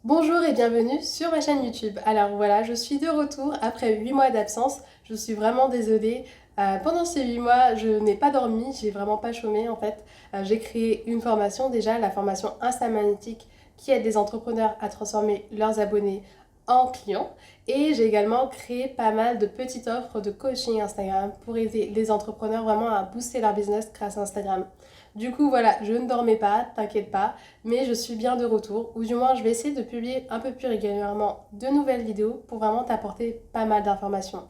Bonjour et bienvenue sur ma chaîne YouTube. Alors voilà, je suis de retour après 8 mois d'absence. Je suis vraiment désolée. Pendant ces 8 mois, je n'ai pas dormi, j'ai vraiment pas chômé en fait. J'ai créé une formation déjà, la formation Instamagnétique qui aide les entrepreneurs à transformer leurs abonnés en clients. Et j'ai également créé pas mal de petites offres de coaching Instagram pour aider les entrepreneurs vraiment à booster leur business grâce à Instagram. Du coup voilà, je ne dormais pas, t'inquiète pas, mais je suis bien de retour, ou du moins je vais essayer de publier un peu plus régulièrement de nouvelles vidéos pour vraiment t'apporter pas mal d'informations.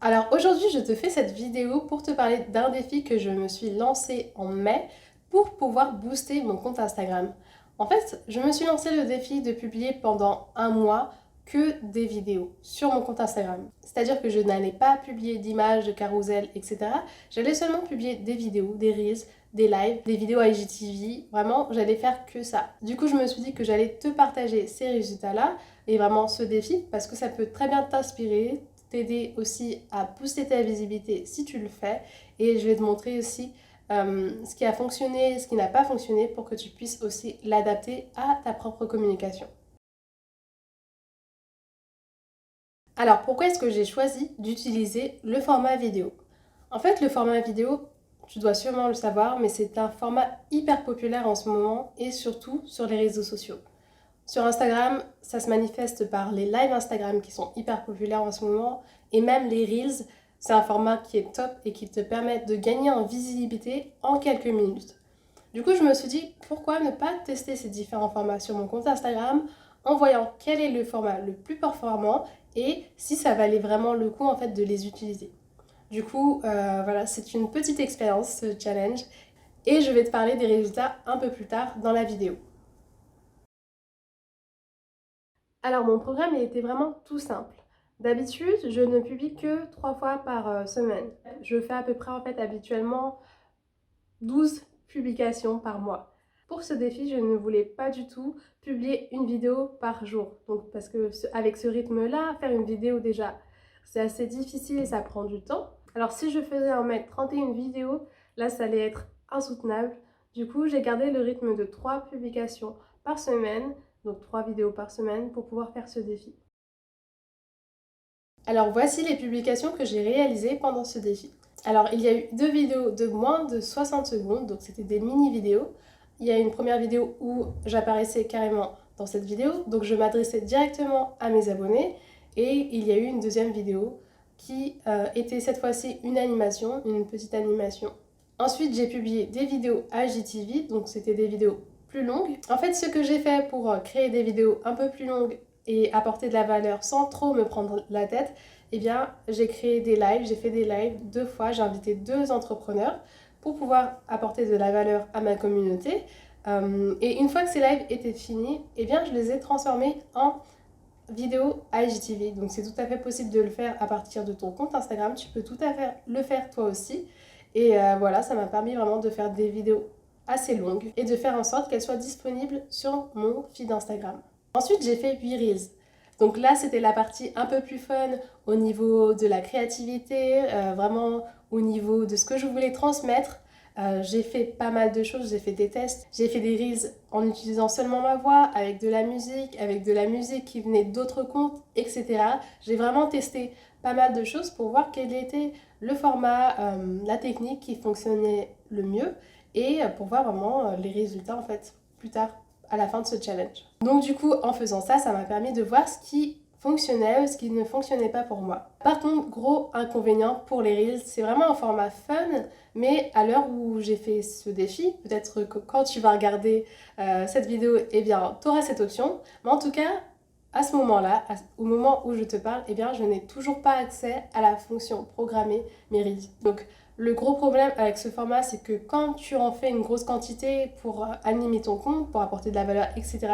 Alors aujourd'hui je te fais cette vidéo pour te parler d'un défi que je me suis lancé en mai pour pouvoir booster mon compte Instagram. En fait, je me suis lancé le défi de publier pendant un mois que des vidéos sur mon compte Instagram. C'est-à-dire que je n'allais pas publier d'images, de carousel, etc. J'allais seulement publier des vidéos, des reels, des lives, des vidéos IGTV. Vraiment, j'allais faire que ça. Du coup, je me suis dit que j'allais te partager ces résultats-là et vraiment ce défi parce que ça peut très bien t'inspirer, t'aider aussi à booster ta visibilité si tu le fais. Et je vais te montrer aussi ce qui a fonctionné, ce qui n'a pas fonctionné pour que tu puisses aussi l'adapter à ta propre communication. Alors, pourquoi est-ce que j'ai choisi d'utiliser le format vidéo? En fait, le format vidéo, tu dois sûrement le savoir, mais c'est un format hyper populaire en ce moment et surtout sur les réseaux sociaux. Sur Instagram, ça se manifeste par les lives Instagram qui sont hyper populaires en ce moment et même les Reels, c'est un format qui est top et qui te permet de gagner en visibilité en quelques minutes. Du coup, je me suis dit, pourquoi ne pas tester ces différents formats sur mon compte Instagram en voyant quel est le format le plus performant et si ça valait vraiment le coup en fait de les utiliser. Du coup, voilà, c'est une petite expérience, ce challenge, et je vais te parler des résultats un peu plus tard dans la vidéo. Alors, mon programme il était vraiment tout simple. D'habitude, je ne publie que 3 fois par semaine. Je fais à peu près en fait habituellement 12 publications par mois. Pour ce défi, je ne voulais pas du tout publier une vidéo par jour. Donc, parce que avec ce rythme-là, faire une vidéo déjà, c'est assez difficile et ça prend du temps. Alors, si je faisais en mettre 31 vidéos, là, ça allait être insoutenable. Du coup, j'ai gardé le rythme de 3 publications par semaine, donc 3 vidéos par semaine, pour pouvoir faire ce défi. Alors, voici les publications que j'ai réalisées pendant ce défi. Alors, il y a eu 2 vidéos de moins de 60 secondes, donc c'était des mini-vidéos. Il y a une première vidéo où j'apparaissais carrément dans cette vidéo, donc je m'adressais directement à mes abonnés. Et il y a eu une deuxième vidéo qui était cette fois-ci une animation, une petite animation. Ensuite, j'ai publié des vidéos IGTV, donc c'était des vidéos plus longues. En fait, ce que j'ai fait pour créer des vidéos un peu plus longues et apporter de la valeur sans trop me prendre la tête, eh bien, j'ai créé des lives, j'ai fait des lives 2 fois, j'ai invité 2 entrepreneurs pour pouvoir apporter de la valeur à ma communauté. Et une fois que ces lives étaient finis, eh bien, je les ai transformés en vidéos IGTV. Donc, c'est tout à fait possible de le faire à partir de ton compte Instagram. Tu peux tout à fait le faire toi aussi. Et voilà, ça m'a permis vraiment de faire des vidéos assez longues et de faire en sorte qu'elles soient disponibles sur mon feed Instagram. Ensuite, j'ai fait 8 Reels. Donc là, c'était la partie un peu plus fun au niveau de la créativité, vraiment au niveau de ce que je voulais transmettre. J'ai fait pas mal de choses, j'ai fait des tests, j'ai fait des reels en utilisant seulement ma voix, avec de la musique qui venait d'autres comptes, etc. J'ai vraiment testé pas mal de choses pour voir quel était le format, la technique qui fonctionnait le mieux et pour voir vraiment les résultats en fait plus tard à la fin de ce challenge. Donc du coup, en faisant ça, ça m'a permis de voir ce qui fonctionnait ou ce qui ne fonctionnait pas pour moi. Par contre, gros inconvénient pour les Reels, c'est vraiment un format fun, mais à l'heure où j'ai fait ce défi, peut-être que quand tu vas regarder cette vidéo, eh bien, tu auras cette option. Mais en tout cas, à ce moment-là, au moment où je te parle, eh bien, je n'ai toujours pas accès à la fonction programmer mes Reels. Donc, le gros problème avec ce format, c'est que quand tu en fais une grosse quantité pour animer ton compte, pour apporter de la valeur, etc.,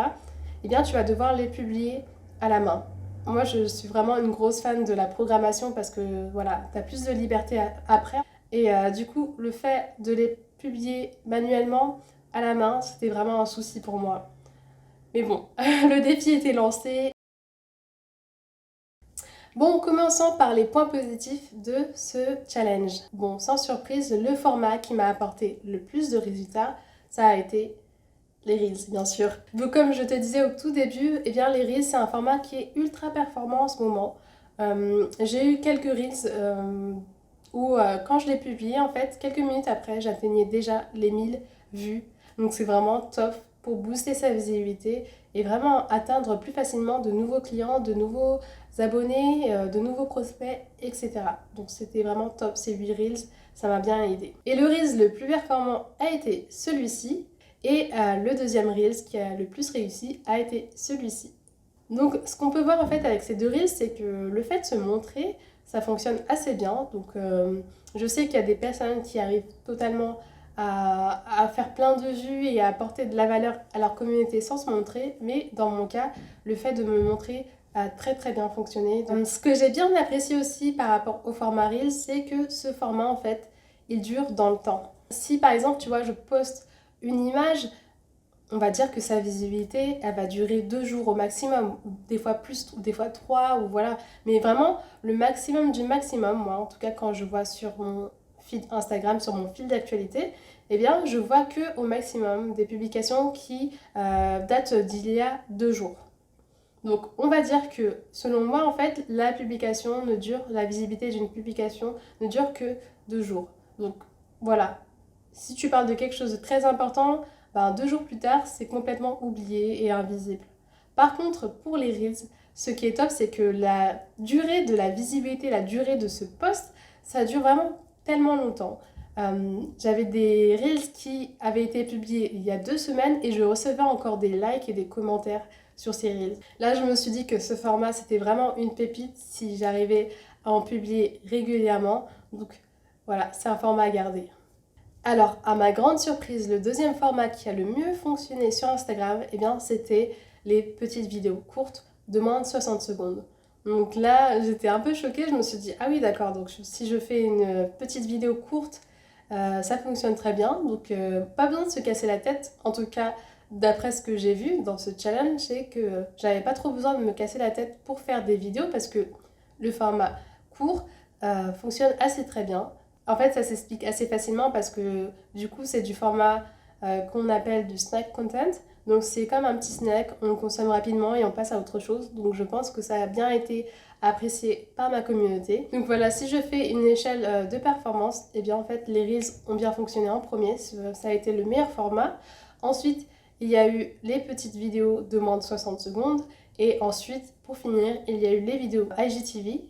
eh bien, tu vas devoir les publier à la main. Moi, je suis vraiment une grosse fan de la programmation parce que voilà, tu as plus de liberté après. Et du coup, le fait de les publier manuellement à la main, c'était vraiment un souci pour moi. Mais bon, le défi était lancé. Bon, commençons par les points positifs de ce challenge. Bon, sans surprise, le format qui m'a apporté le plus de résultats, ça a été Les Reels, bien sûr. Donc comme je te disais au tout début, eh bien les Reels c'est un format qui est ultra performant en ce moment. J'ai eu quelques Reels où quand je les publiais, en fait, quelques minutes après, j'atteignais déjà les 1000 vues. Donc c'est vraiment top pour booster sa visibilité et vraiment atteindre plus facilement de nouveaux clients, de nouveaux abonnés, de nouveaux prospects, etc. Donc c'était vraiment top ces 8 Reels, ça m'a bien aidé. Et le Reels le plus performant a été celui-ci. Et le deuxième Reels qui a le plus réussi a été celui-ci. Donc ce qu'on peut voir en fait avec ces deux Reels, c'est que le fait de se montrer, ça fonctionne assez bien. Donc je sais qu'il y a des personnes qui arrivent totalement à faire plein de vues et à apporter de la valeur à leur communauté sans se montrer. Mais dans mon cas, le fait de me montrer a très très bien fonctionné. Donc, ce que j'ai bien apprécié aussi par rapport au format Reels, c'est que ce format en fait, il dure dans le temps. Si par exemple, tu vois, je poste une image, on va dire que sa visibilité, elle va durer 2 jours au maximum, ou des fois plus, ou des fois 3, ou voilà. Mais vraiment, le maximum du maximum, moi, en tout cas quand je vois sur mon feed Instagram, sur mon fil d'actualité, eh bien, je vois que au maximum des publications qui datent d'il y a 2 jours. Donc, on va dire que, selon moi, en fait, la visibilité d'une publication ne dure que 2 jours. Donc, voilà. Si tu parles de quelque chose de très important, ben 2 jours plus tard, c'est complètement oublié et invisible. Par contre, pour les Reels, ce qui est top, c'est que la durée de la visibilité, la durée de ce post, ça dure vraiment tellement longtemps. J'avais des Reels qui avaient été publiés il y a 2 semaines et je recevais encore des likes et des commentaires sur ces Reels. Là, je me suis dit que ce format, c'était vraiment une pépite si j'arrivais à en publier régulièrement. Donc voilà, c'est un format à garder. Alors, à ma grande surprise, le deuxième format qui a le mieux fonctionné sur Instagram, eh bien, c'était les petites vidéos courtes de moins de 60 secondes. Donc là, j'étais un peu choquée, je me suis dit, ah oui, d'accord, donc si je fais une petite vidéo courte, ça fonctionne très bien. Donc, pas besoin de se casser la tête. En tout cas, d'après ce que j'ai vu dans ce challenge, c'est que j'avais pas trop besoin de me casser la tête pour faire des vidéos parce que le format court fonctionne assez très bien. En fait, ça s'explique assez facilement parce que du coup, c'est du format qu'on appelle du snack content. Donc, c'est comme un petit snack, on le consomme rapidement et on passe à autre chose. Donc, je pense que ça a bien été apprécié par ma communauté. Donc voilà, si je fais une échelle de performance, eh bien en fait, les Reels ont bien fonctionné en premier. Ça a été le meilleur format. Ensuite, il y a eu les petites vidéos de moins de 60 secondes. Et ensuite, pour finir, il y a eu les vidéos IGTV,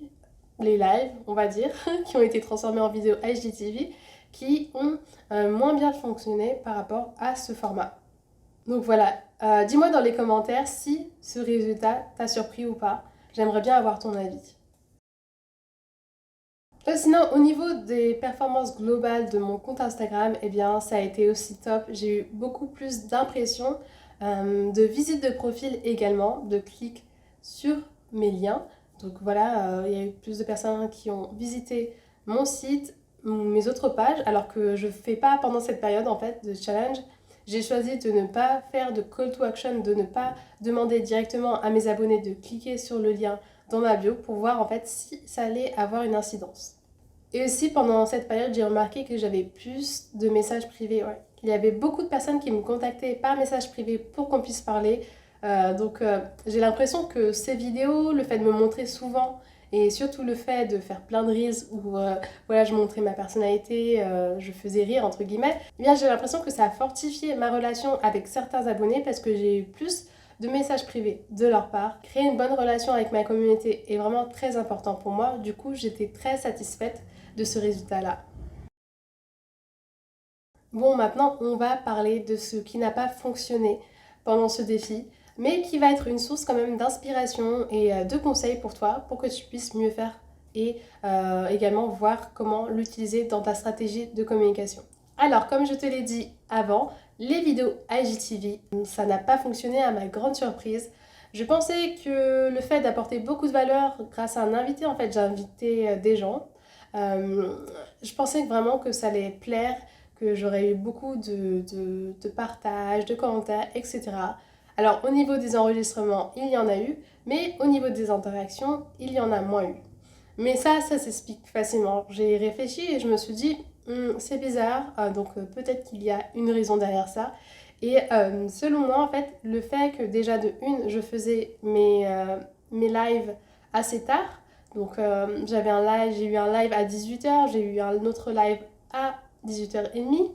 les lives, on va dire, qui ont été transformés en vidéos IGTV, qui ont moins bien fonctionné par rapport à ce format. Donc voilà, dis-moi dans les commentaires si ce résultat t'a surpris ou pas. J'aimerais bien avoir ton avis. Sinon, au niveau des performances globales de mon compte Instagram, eh bien, ça a été aussi top. J'ai eu beaucoup plus d'impressions, de visites de profil également, de clics sur mes liens. Donc voilà, il y a eu plus de personnes qui ont visité mon site, mes autres pages, alors que je ne fais pas pendant cette période en fait de challenge. J'ai choisi de ne pas faire de call to action, de ne pas demander directement à mes abonnés de cliquer sur le lien dans ma bio pour voir en fait si ça allait avoir une incidence. Et aussi pendant cette période, j'ai remarqué que j'avais plus de messages privés. Ouais. Il y avait beaucoup de personnes qui me contactaient par message privé pour qu'on puisse parler. J'ai l'impression que ces vidéos, le fait de me montrer souvent et surtout le fait de faire plein de reels où voilà, je montrais ma personnalité, je faisais rire entre guillemets, eh bien j'ai l'impression que ça a fortifié ma relation avec certains abonnés parce que j'ai eu plus de messages privés de leur part. Créer une bonne relation avec ma communauté est vraiment très important pour moi. Du coup, j'étais très satisfaite de ce résultat-là. Bon, maintenant, on va parler de ce qui n'a pas fonctionné pendant ce défi, mais qui va être une source quand même d'inspiration et de conseils pour toi, pour que tu puisses mieux faire et également voir comment l'utiliser dans ta stratégie de communication. Alors, comme je te l'ai dit avant, les vidéos IGTV, ça n'a pas fonctionné à ma grande surprise. Je pensais que le fait d'apporter beaucoup de valeur grâce à un invité, en fait, j'ai invité des gens. Je pensais vraiment que ça allait plaire, que j'aurais eu beaucoup de partages, de commentaires, etc. Alors au niveau des enregistrements, il y en a eu, mais au niveau des interactions, il y en a moins eu. Mais ça s'explique facilement. J'ai réfléchi et je me suis dit, c'est bizarre, donc peut-être qu'il y a une raison derrière ça. Et selon moi, en fait, le fait que déjà de une, je faisais mes lives assez tard. Donc j'ai eu un live à 18h, j'ai eu un autre live à 18h30.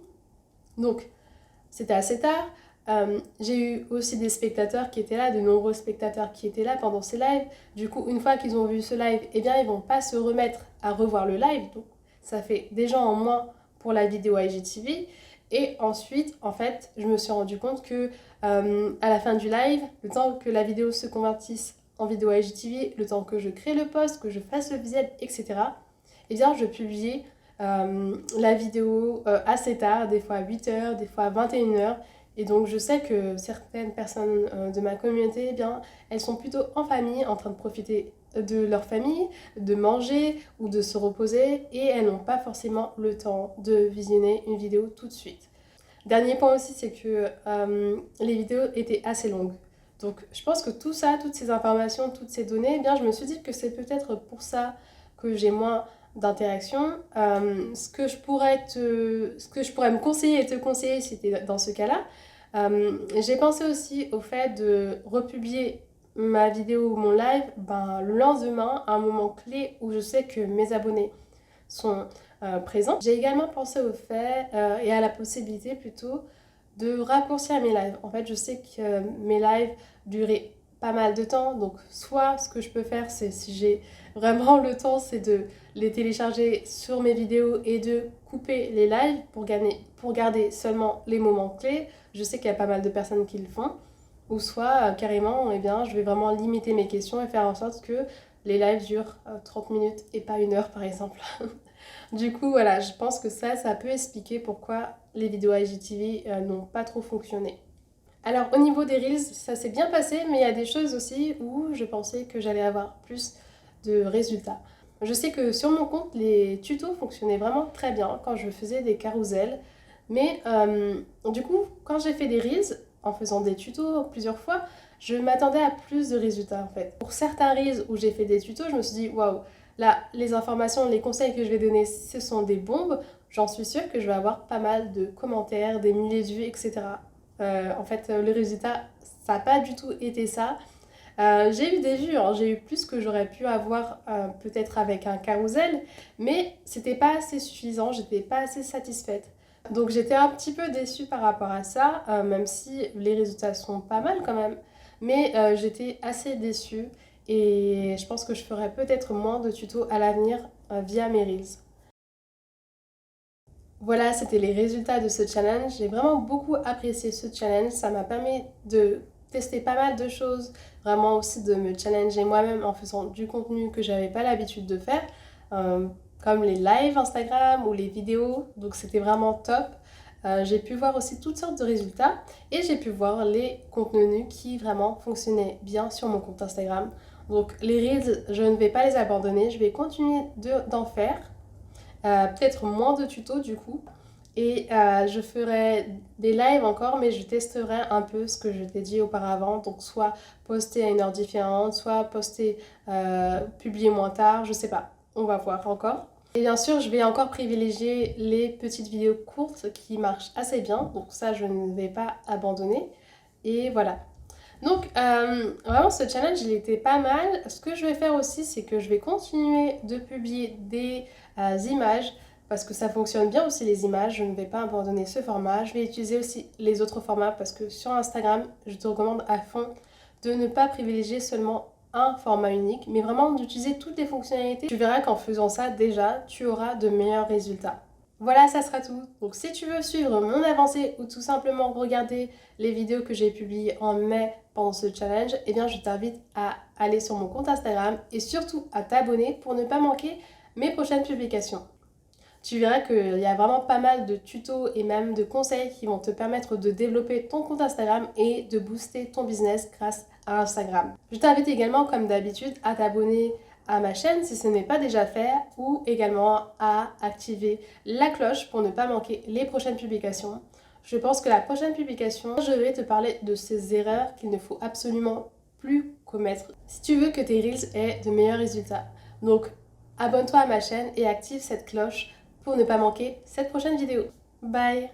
Donc c'était assez tard. J'ai eu aussi des spectateurs qui étaient là, de nombreux spectateurs qui étaient là pendant ces lives. Du coup, une fois qu'ils ont vu ce live, eh bien, ils vont pas se remettre à revoir le live. Donc, ça fait des gens en moins pour la vidéo IGTV. Et ensuite, en fait, je me suis rendu compte que à la fin du live, le temps que la vidéo se convertisse en vidéo IGTV, le temps que je crée le post, que je fasse le visuel, etc., eh bien, je publiais la vidéo assez tard, des fois à 8h, des fois à 21h. Et donc je sais que certaines personnes de ma communauté, eh bien, elles sont plutôt en famille, en train de profiter de leur famille, de manger ou de se reposer, et elles n'ont pas forcément le temps de visionner une vidéo tout de suite. Dernier point aussi, c'est que les vidéos étaient assez longues. Donc je pense que tout ça, toutes ces informations, toutes ces données, eh bien, je me suis dit que c'est peut-être pour ça que j'ai moins d'interaction. Ce que je pourrais me conseiller et te conseiller si tu es dans ce cas-là, j'ai pensé aussi au fait de republier ma vidéo ou mon live le lendemain, à un moment clé où je sais que mes abonnés sont présents. J'ai également pensé au fait et à la possibilité plutôt de raccourcir mes lives. En fait, je sais que mes lives duraient pas mal de temps, donc soit ce que je peux faire, c'est si j'ai vraiment le temps, c'est de les télécharger sur mes vidéos et de couper les lives pour garder seulement les moments clés. Je sais qu'il y a pas mal de personnes qui le font. Ou soit carrément, eh bien, je vais vraiment limiter mes questions et faire en sorte que les lives durent 30 minutes et pas 1 heure par exemple. Du coup, voilà, je pense que ça peut expliquer pourquoi les vidéos IGTV n'ont pas trop fonctionné. Alors, au niveau des Reels, ça s'est bien passé, mais il y a des choses aussi où je pensais que j'allais avoir plus de résultats. Je sais que sur mon compte, les tutos fonctionnaient vraiment très bien quand je faisais des carousels, mais du coup, quand j'ai fait des Reels, en faisant des tutos plusieurs fois, je m'attendais à plus de résultats en fait. Pour certains Reels où j'ai fait des tutos, je me suis dit, waouh, là, les informations, les conseils que je vais donner, ce sont des bombes. J'en suis sûre que je vais avoir pas mal de commentaires, des milliers de vues, etc. En fait, le résultat, ça n'a pas du tout été ça. J'ai eu des vues, hein, j'ai eu plus que j'aurais pu avoir peut-être avec un carrousel, mais c'était pas assez suffisant, j'étais pas assez satisfaite. Donc j'étais un petit peu déçue par rapport à ça, même si les résultats sont pas mal quand même, mais j'étais assez déçue et je pense que je ferai peut-être moins de tutos à l'avenir via mes Reels. Voilà, c'était les résultats de ce challenge. J'ai vraiment beaucoup apprécié ce challenge. Ça m'a permis de tester pas mal de choses, vraiment aussi de me challenger moi-même en faisant du contenu que j'avais pas l'habitude de faire, euh, comme les lives Instagram ou les vidéos. Donc c'était vraiment top. J'ai pu voir aussi toutes sortes de résultats et j'ai pu voir les contenus qui vraiment fonctionnaient bien sur mon compte Instagram. Donc les reels, je ne vais pas les abandonner, je vais continuer d'en faire. Peut-être moins de tutos du coup. Et je ferai des lives encore, mais je testerai un peu ce que je t'ai dit auparavant. Donc soit poster à une heure différente, soit poster, publier moins tard, je sais pas. On va voir encore. Et bien sûr, je vais encore privilégier les petites vidéos courtes qui marchent assez bien. Donc ça, je ne vais pas abandonner. Et voilà. Donc vraiment ce challenge il était pas mal. Ce que je vais faire aussi c'est que je vais continuer de publier des images parce que ça fonctionne bien aussi les images. Je ne vais pas abandonner ce format. Je vais utiliser aussi les autres formats parce que sur Instagram je te recommande à fond de ne pas privilégier seulement un format unique mais vraiment d'utiliser toutes les fonctionnalités. Tu verras qu'en faisant ça déjà tu auras de meilleurs résultats. Voilà, ça sera tout. Donc si tu veux suivre mon avancée ou tout simplement regarder les vidéos que j'ai publiées en mai pendant ce challenge, eh bien je t'invite à aller sur mon compte Instagram et surtout à t'abonner pour ne pas manquer mes prochaines publications. Tu verras qu'il y a vraiment pas mal de tutos et même de conseils qui vont te permettre de développer ton compte Instagram et de booster ton business grâce à Instagram. Je t'invite également, comme d'habitude, à t'abonner à ma chaîne si ce n'est pas déjà fait ou également à activer la cloche pour ne pas manquer les prochaines publications. Je pense que la prochaine publication, je vais te parler de ces erreurs qu'il ne faut absolument plus commettre si tu veux que tes Reels aient de meilleurs résultats. Donc, abonne-toi à ma chaîne et active cette cloche pour ne pas manquer cette prochaine vidéo. Bye!